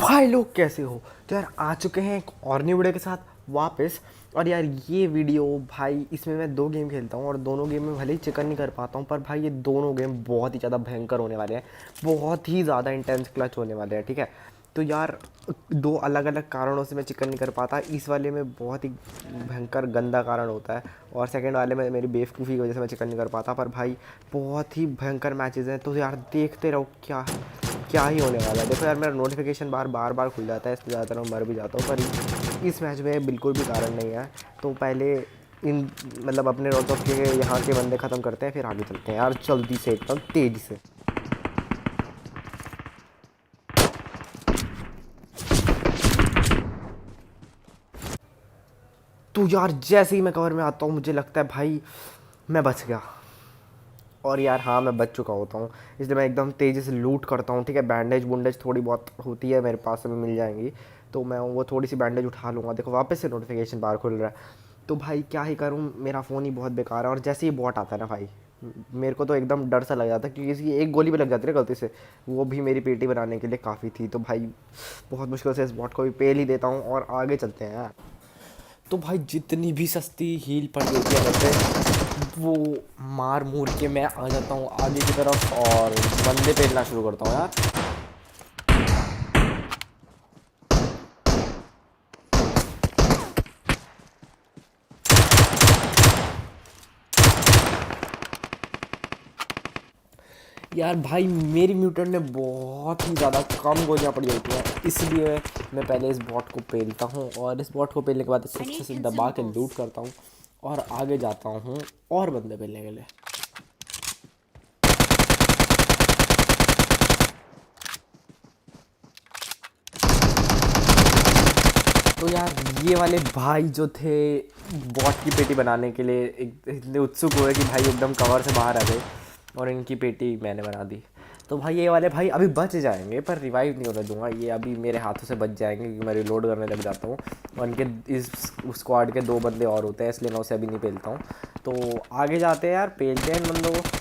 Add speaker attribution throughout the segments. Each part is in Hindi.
Speaker 1: भाई लोग कैसे हो। तो यार आ चुके हैं एक और न्यू वीडियो के साथ वापस। और यार ये वीडियो भाई इसमें मैं दो गेम खेलता हूँ और दोनों गेम में भले ही चिकन नहीं कर पाता हूँ, पर भाई ये दोनों गेम बहुत ही ज़्यादा भयंकर होने वाले हैं, बहुत ही ज़्यादा इंटेंस क्लच होने वाले हैं। ठीक है, तो यार दो अलग अलग कारणों से मैं चिकन नहीं कर पाता। इस वाले में बहुत ही भयंकर गंदा कारण होता है और सेकंड वाले में मेरी बेवकूफ़ी की वजह से मैं चिकन नहीं कर पाता। पर भाई बहुत ही भयंकर मैचेस हैं, तो यार देखते रहो क्या क्या ही होने वाला है। देखो यार मेरा नोटिफिकेशन बार बार खुल जाता है, इसलिए ज़्यादातर मैं मर भी जाता हूँ, पर इस मैच में बिल्कुल भी कारण नहीं है। तो पहले इन मतलब अपने रोटॉप के यहाँ के बंदे ख़त्म करते हैं, फिर आगे चलते हैं यार जल्दी से एकदम तेज़ी से। तो यार जैसे ही मैं कवर में आता हूँ मुझे लगता है भाई मैं बच गया। और यार हाँ मैं बच चुका होता हूँ, इसलिए मैं एकदम तेज़ी से लूट करता हूँ। ठीक है, बैंडेज वुंडेज थोड़ी बहुत होती है मेरे पास में, मिल जाएंगी तो मैं वो थोड़ी सी बैंडेज उठा लूँगा। देखो वापस से नोटिफिकेशन बार खुल रहा है। तो भाई क्या ही करूँ, मेरा फ़ोन ही बहुत बेकार है। और जैसे ही बॉट आता है ना भाई, मेरे को तो एकदम डर सा लग जाता है, क्योंकि इसकी एक गोली भी लग जाती है गलती से, वो भी मेरी पेटी बनाने के लिए काफ़ी थी। तो भाई बहुत मुश्किल से इस बॉट को भी पेल ही देता हूँ और आगे चलते हैं यार। तो भाई जितनी भी सस्ती हील पड़ी होती है वैसे वो मार मूर के मैं आ जाता हूँ आगे की तरफ और बंदे पेलना शुरू करता हूँ यार। यार भाई मेरी म्यूटेंट में बहुत ही ज़्यादा कम गोलियाँ पड़ी होती हैं, इसलिए मैं पहले इस बॉट को पेलता हूँ और इस बॉट को पेलने के बाद इसे अच्छे से दबा के लूट करता हूँ और आगे जाता हूँ और बंदे पेलने के लिए। तो यार ये वाले भाई जो थे बॉट की पेटी बनाने के लिए इतने उत्सुक हुए कि भाई एकदम कवर से बाहर आ गए और इनकी पेटी मैंने बना दी। तो भाई ये वाले भाई अभी बच जाएंगे, पर रिवाइव नहीं होने दूंगा, ये अभी मेरे हाथों से बच जाएंगे क्योंकि मैं रिलोड करने लग जाता हूँ। और इनके इस स्क्वाड के दो बंदे और होते हैं, इसलिए मैं उसे अभी नहीं पेलता हूँ। तो आगे जाते हैं यार, पेलते हैं इन बंदों को।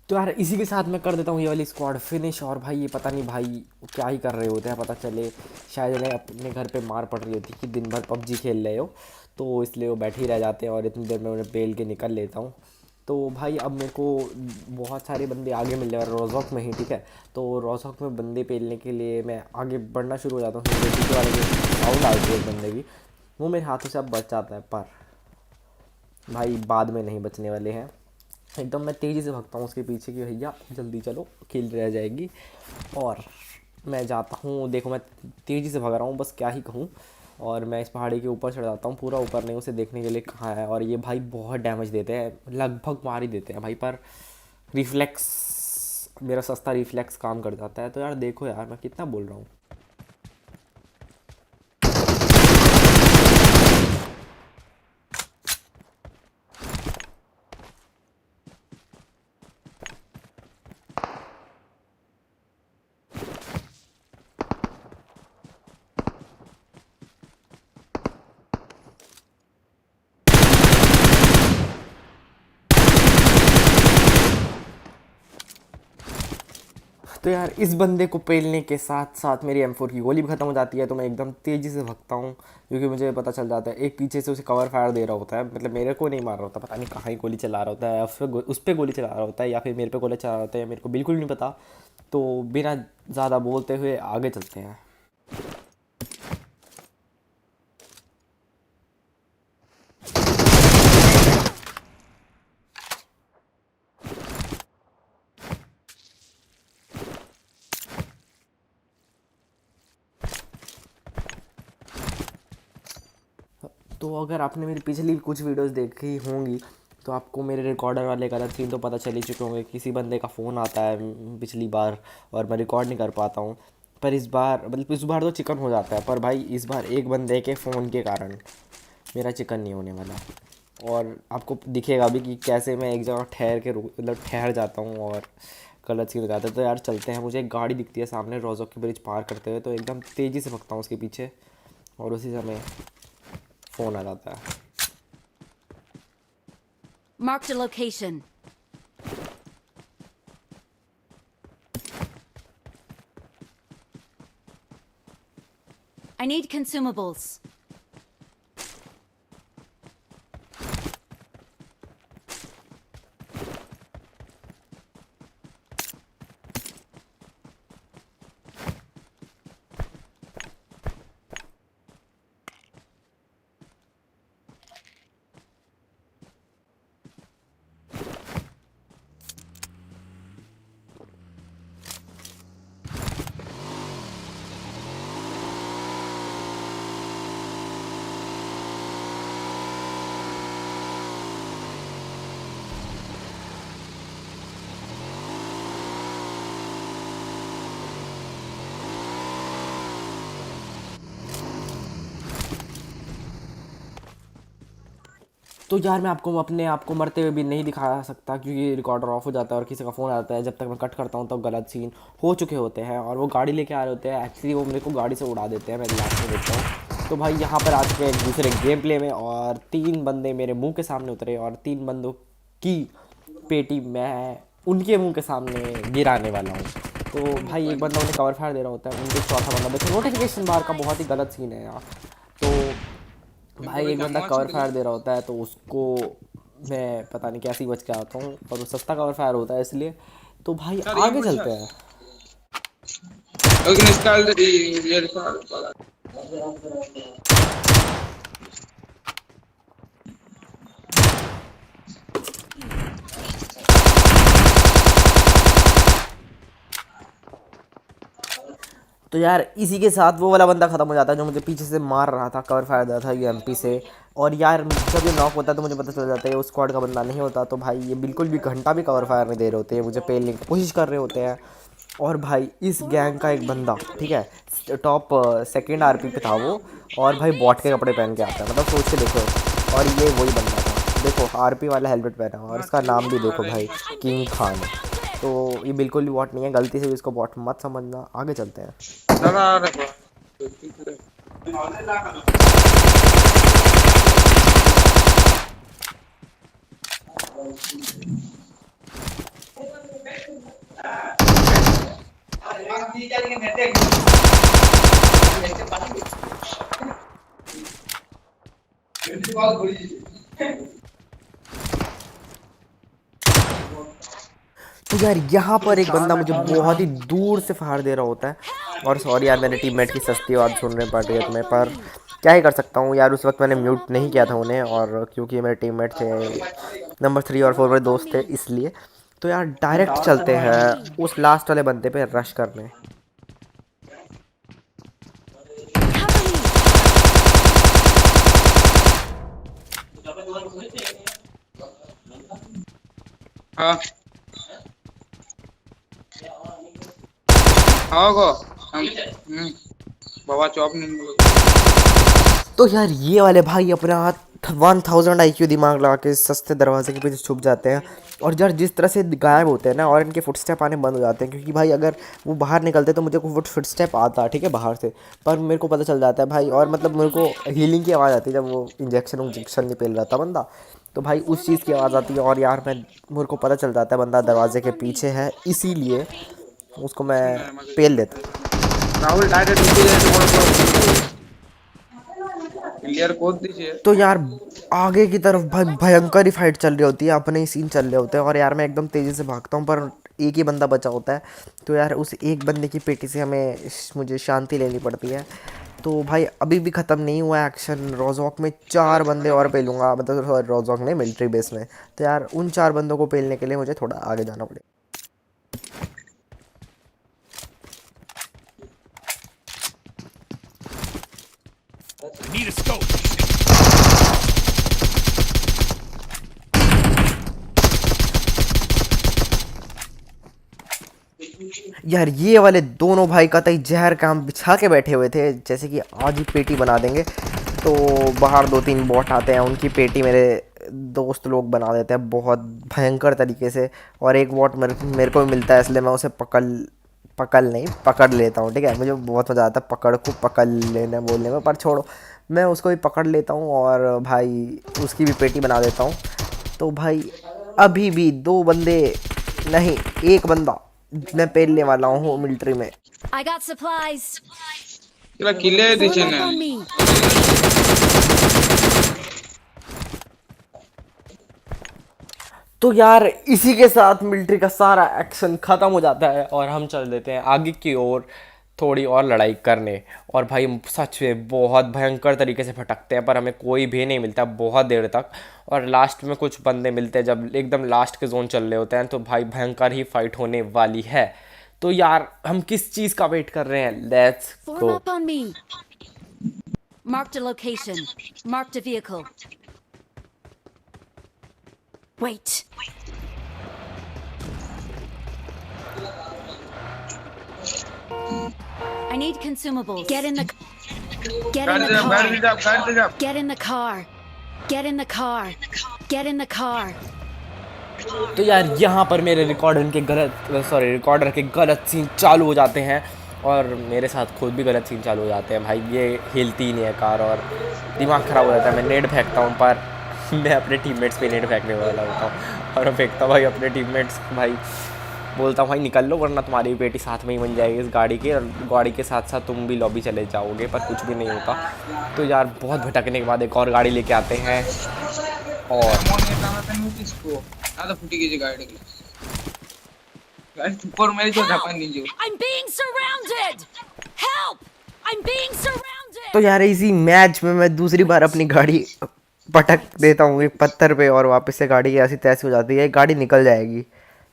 Speaker 1: तो यार इसी के साथ मैं कर देता हूँ ये वाली स्क्वाड फिनिश। और भाई ये पता नहीं भाई वो क्या ही कर रहे होते हैं, पता चले शायद इन्हें अपने घर पे मार पड़ रही होती कि दिन भर पबजी खेल रहे हो, तो इसलिए वो बैठे ही रह जाते हैं और इतनी देर में उन्हें पेल के निकल लेता हूँ। तो भाई अब मेरे को बहुत सारे बंदे आगे मिल रहे हैं रोज़ॉक में ही। ठीक है, तो रोज़ॉक में बंदे पेलने के लिए मैं आगे बढ़ना शुरू हो जाता हूँ। पीछे वाले जो साउंड आती है एक बंदे की, वो मेरे हाथों से अब बच जाता है, पर भाई बाद में नहीं बचने वाले हैं। एकदम मैं तेज़ी से भागता हूँ उसके पीछे कि भैया जल्दी चलो किल रह जाएगी। और मैं जाता हूँ, देखो मैं तेज़ी से भाग रहा हूँ, बस क्या ही कहूँ। और मैं इस पहाड़ी के ऊपर चढ़ जाता हूँ, पूरा ऊपर नहीं, उसे देखने के लिए कहाँ है। और ये भाई बहुत डैमेज देते हैं, लगभग मार ही देते हैं भाई, पर रिफ्लेक्स, मेरा सस्ता रिफ्लेक्स काम कर जाता है। तो यार देखो यार मैं कितना बोल रहा हूँ। तो यार इस बंदे को पेलने के साथ साथ मेरी M4 की गोली भी ख़त्म हो जाती है, तो मैं एकदम तेज़ी से भागता हूँ क्योंकि मुझे पता चल जाता है एक पीछे से उसे कवर फायर दे रहा होता है, मतलब मेरे को नहीं मार रहा होता, पता नहीं कहाँ ही गोली चला रहा होता है, या फिर उस पर गोली चला रहा होता है या फिर मेरे पे गोली चला रहा होता है, मेरे को बिल्कुल नहीं पता। तो बिना ज़्यादा बोलते हुए आगे चलते हैं। तो अगर आपने मेरी पिछली कुछ वीडियोस देखी होंगी तो आपको मेरे रिकॉर्डर वाले गलत सीन तो पता चल ही चुके होंगे। किसी बंदे का फ़ोन आता है पिछली बार और मैं रिकॉर्ड नहीं कर पाता हूँ, पर इस बार मतलब इस बार तो चिकन हो जाता है, पर भाई इस बार एक बंदे के फ़ोन के कारण मेरा चिकन नहीं होने वाला। और आपको दिखेगा भी कि कैसे मैं एक जगह ठहर के मतलब ठहर जाता हूँ और गलत सीन हो जाता है। तो यार चलते हैं, मुझे एक गाड़ी दिखती है सामने रोज़ोक की ब्रिज पार करते हुए, तो एकदम तेज़ी से भगता हूँ उसके पीछे और उसी समय फ़ोन आ जाता है।
Speaker 2: Marked a location. I need consumables.
Speaker 1: तो यार मैं आपको अपने आप को मरते हुए भी नहीं दिखा सकता क्योंकि रिकॉर्डर ऑफ हो जाता है और किसी का फ़ोन आता है। जब तक मैं कट करता हूँ तब गलत सीन हो चुके होते हैं और वो गाड़ी लेके आ रहे होते हैं। एक्चुअली वो मेरे को गाड़ी से उड़ा देते हैं, मैं लास्ट में देखता हूँ। तो भाई यहाँ पर आ चुके हैं एक दूसरे गेम प्ले में और 3 बंदे मेरे मुंह के सामने उतरे और 3 बंदों की पेटी मैं उनके मुंह के सामने गिराने वाला हूँ। तो भाई एक बंदा उन्हें कवर फायर दे रहा होता है, उनके चौथा बंदा देखो नोटिफिकेशन बार का बहुत ही गलत सीन है यार। तो भाई एक बंदा कवर फायर दे रहा होता है तो उसको मैं पता नहीं कैसे ही बच के आता हूँ, और वो सस्ता कवर फायर होता है इसलिए। तो भाई आगे चलते हैं। तो यार इसी के साथ वो वाला बंदा ख़त्म हो जाता है जो मुझे पीछे से मार रहा था, कवर फायर दिया था यूएमपी से। और यार जब ये नॉक होता है तो मुझे पता चल जाता है ये उस स्क्वाड का बंदा नहीं होता। तो भाई ये बिल्कुल भी घंटा भी कवर फायर नहीं दे रहे होते हैं, मुझे पेलने की कोशिश कर रहे होते हैं। और भाई इस गैंग का एक बंदा, ठीक है, टॉप सेकेंड आरपी पे था वो, और भाई बॉट के कपड़े पहन के आता है, मतलब सोच के देखो। और ये वही बंदा था, देखो आरपी वाला हेलमेट पहना और इसका नाम भी देखो भाई, किंग खान। तो ये बिल्कुल भी बॉट नहीं है, गलती से भी इसको बॉट मत समझना। आगे चलते हैं। तो यार यहाँ पर एक बंदा मुझे बहुत ही दूर से फाड़ दे रहा होता है। और सॉरी यार मेरे टीममेट की सस्ती आवाज़ सुनने पड़ रही है तुम्हें, पर क्या ही कर सकता हूँ यार, उस वक्त मैंने म्यूट नहीं किया था उन्हें, और क्योंकि मेरे टीममेट थे नंबर 3 और 4 मेरे दोस्त थे इसलिए। तो यार डायरेक्ट चलते हैं उस लास्ट वाले बंदे पे रश करने।
Speaker 3: हाँ हाँ गो बाबा चौप नहीं।
Speaker 1: तो यार ये वाले भाई अपना 1000 IQ दिमाग लगा के सस्ते दरवाजे के पीछे छुप जाते हैं, और यार जिस तरह से गायब होते हैं ना और इनके फुटस्टेप आने बंद हो जाते हैं, क्योंकि भाई अगर वो बाहर निकलते तो मुझे को फुटस्टेप आता है, ठीक है, बाहर से, पर मेरे को पता चल जाता है भाई। और मतलब मेरे को हीलिंग की आवाज़ आती है जब वो इंजेक्शन नहीं पेल रहा था बंदा, तो भाई उस चीज़ की आवाज़ आती है। और यार मेरे को पता चल जाता है बंदा दरवाजे के पीछे है, इसीलिए उसको मैं पेल देता।
Speaker 3: राहुल डायरेक्ट क्लियर कोड दीजिए।
Speaker 1: तो यार आगे की तरफ भाई भयंकर ही फाइट चल रही होती है, अपने ही सीन चल रहे होते हैं, और यार मैं एकदम तेज़ी से भागता हूँ पर एक ही बंदा बचा होता है। तो यार उस एक बंदे की पेटी से मुझे शांति लेनी पड़ती है। तो भाई अभी भी ख़त्म नहीं हुआ एक्शन, रोज़ॉक में 4 बंदे और पेलूँगा, मतलब रोज़ॉक में मिलिट्री बेस में। तो यार उन 4 बंदों को पेलने के लिए मुझे थोड़ा आगे जाना पड़ेगा।
Speaker 4: Need a scope.
Speaker 1: यार ये वाले दोनों भाई कतई जहर काम बिछा के बैठे हुए थे, जैसे कि आज ही पेटी बना देंगे। तो बाहर 2-3 बॉट आते हैं, उनकी पेटी मेरे दोस्त लोग बना देते हैं बहुत भयंकर तरीके से। और एक बॉट मेरे को भी मिलता है, इसलिए मैं उसे पकड़ लेता हूँ। ठीक है, मुझे बहुत मज़ा आता है पकड़ को पकड़ लेने बोलने में, पर छोड़ो, मैं उसको भी पकड़ लेता हूँ और भाई उसकी भी पेटी बना देता हूँ। तो भाई अभी भी 2 बंदे नहीं, 1 बंदा मैं पेलने वाला हूँ मिलिट्री में।
Speaker 2: I got supplies.
Speaker 3: ఇలా కిల్ అయితే
Speaker 2: Form up
Speaker 3: చిన్న
Speaker 2: on me.
Speaker 1: तो यार इसी के साथ मिलिट्री का सारा एक्शन ख़त्म हो जाता है और हम चल देते हैं आगे की ओर थोड़ी और लड़ाई करने। और भाई हम सच में बहुत भयंकर तरीके से भटकते हैं, पर हमें कोई भी नहीं मिलता बहुत देर तक। और लास्ट में कुछ बंदे मिलते हैं, जब एकदम लास्ट के जोन चल रहे होते हैं, तो भाई भयंकर ही फाइट होने वाली है। तो यार हम किस चीज़ का वेट कर रहे हैं, let's
Speaker 2: Form
Speaker 1: go.
Speaker 2: up on me. Marked a location. Marked a vehicle. Wait. I need consumables. Get in the
Speaker 3: గాడి దిగా
Speaker 2: Get in the car. Get in the car. Get in the car.
Speaker 1: तो यार यहाँ पर मेरे रिकॉर्डर के गलत सीन चालू हो जाते हैं और मेरे साथ खुद भी गलत सीन चालू हो जाते हैं। भाई ये हिलती ही नहीं है कार और दिमाग ख़राब हो जाता है। मैं नेट फेंकता हूँ, पर मैं अपने टीममेट्स पे नेट फेंकने वाला होता हूँ और मैं फेंकता हूँ भाई अपने टीममेट्स, भाई बोलता हूँ भाई निकल लो वरना तुम्हारी भी बेटी साथ में ही बन जाएगी इस गाड़ी के, और गाड़ी के साथ साथ तुम भी लॉबी चले जाओगे, पर कुछ भी नहीं होता। तो यार बहुत भटकने के बाद एक और गाड़ी लेके आते हैं और
Speaker 3: తీసుకో అలా ఫుట్టి కేజీ గాడి గాడి సూపర్ మేరీ तो ढापन नीचे
Speaker 2: I'm being surrounded. Help! I'm being surrounded.
Speaker 1: तो यार इसी मैच में मैं दूसरी बार अपनी गाड़ी पटक देता हूँ एक पत्थर पे और वापस से गाड़ी ऐसी तैसी हो जाती है। गाड़ी निकल जाएगी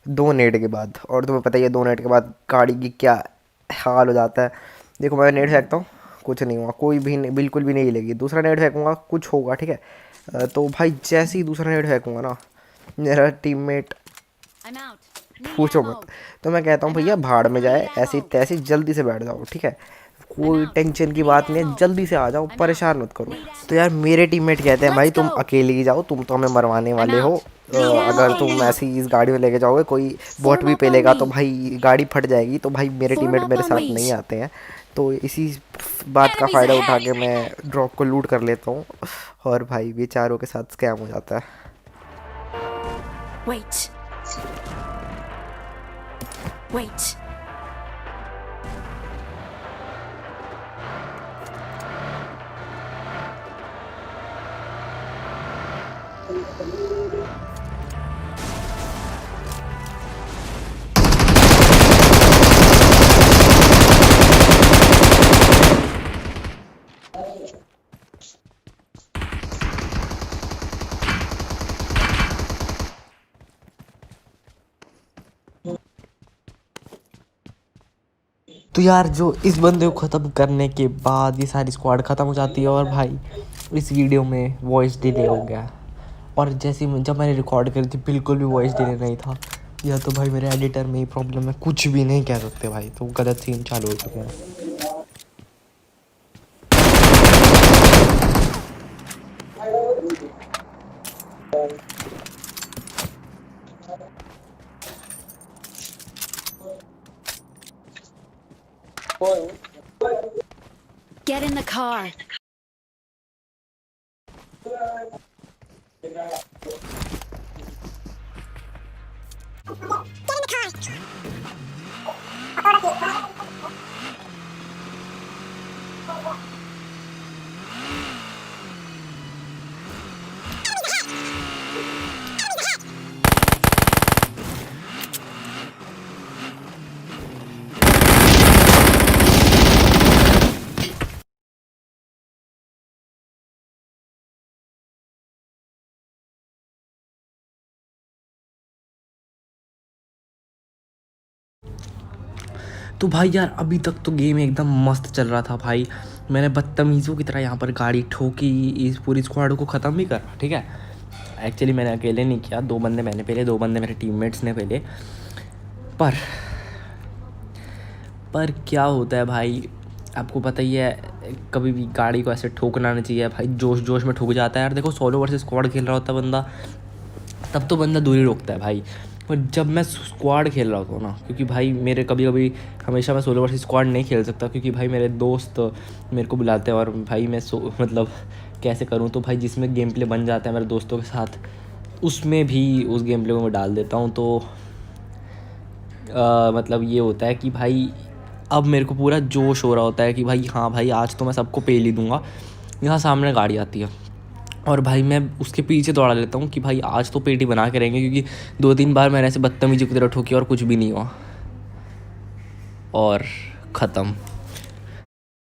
Speaker 1: 2 नेट के बाद, और तुम्हें पता ही है 2 नेट के बाद गाड़ी की क्या हाल हो जाता है। देखो मैं नेट फेंकता हूँ, कुछ नहीं हुआ, कोई भी नहीं, बिल्कुल भी नहीं हिलेगी। दूसरा नेट फेंकूँगा कुछ होगा। ठीक है, तो भाई जैसे ही दूसरा नेट फेंकूँगा ना, मेरा टीममेट
Speaker 2: I'm out. Need
Speaker 1: पूछो
Speaker 2: ammo.
Speaker 1: मत, तो मैं कहता हूँ भैया भाड़ में जाए, ऐसी तैसी जल्दी से बैठ जाओ। ठीक है, कोई टेंशन की बात नहीं है, जल्दी से आ जाओ, परेशान मत करो। तो यार मेरे टीममेट कहते हैं भाई तुम अकेले ही जाओ, तुम तो हमें मरवाने वाले हो। अगर तुम ऐसी इस गाड़ी में लेके जाओगे, कोई बॉट भी पेलेगा तो भाई गाड़ी फट जाएगी। तो भाई मेरे टीममेट मेरे साथ नहीं आते हैं, तो इसी बात का फ़ायदा उठा के मैं ड्रॉप को लूट कर लेता हूँ और भाई बेचारों के साथ स्कैम हो जाता है।
Speaker 2: Wait. Wait.
Speaker 1: तो यार जो इस बंदे को ख़त्म करने के बाद ये सारी स्क्वाड ख़त्म हो जाती है और भाई इस वीडियो में वॉइस डिले हो गया। और जैसे जब मैंने रिकॉर्ड करी थी बिल्कुल भी वॉइस डिले नहीं था, या तो भाई मेरे एडिटर में ही प्रॉब्लम है, कुछ भी नहीं कह सकते भाई। तो गलत सीन चालू हो चुके हैं।
Speaker 2: Get in the car.
Speaker 1: तो भाई यार अभी तक तो गेम एकदम मस्त चल रहा था भाई। मैंने बदतमीज़ों की तरह यहाँ पर गाड़ी ठोकी, इस पूरी स्क्वाड को ख़त्म भी करा। ठीक है, एक्चुअली मैंने अकेले नहीं किया, 2 बंदे मैंने पहले, 2 बंदे मेरे टीममेट्स ने पहले। पर पर क्या होता है भाई, आपको पता ही है, कभी भी गाड़ी को ऐसे ठोकना नहीं चाहिए भाई, जोश जोश में ठुक जाता है यार। देखो सोलो वर्सेस स्क्वाड खेल रहा होता है बंदा, तब तो बंदा दूरी रोकता है भाई। पर जब मैं स्क्वाड खेल रहा होता हूँ ना, क्योंकि भाई मेरे कभी कभी हमेशा मैं सोलो वर्सेस स्क्वाड नहीं खेल सकता, क्योंकि भाई मेरे दोस्त मेरे को बुलाते हैं और भाई मैं मतलब कैसे करूँ, तो भाई जिसमें गेम प्ले बन जाता है मेरे दोस्तों के साथ, उसमें भी उस गेम प्ले को मैं डाल देता हूँ। तो मतलब ये होता है कि भाई अब मेरे को पूरा जोश हो रहा होता है कि भाई हाँ भाई आज तो मैं सबको पेल ही दूँगा। यहाँ सामने गाड़ी आती है और भाई मैं उसके पीछे दौड़ा लेता हूँ कि भाई आज तो पेटी बना के रहेंगे, क्योंकि 2-3 बार मैंने ऐसे बदतमीजी की तरह ठोकी और कुछ भी नहीं हुआ और ख़त्म।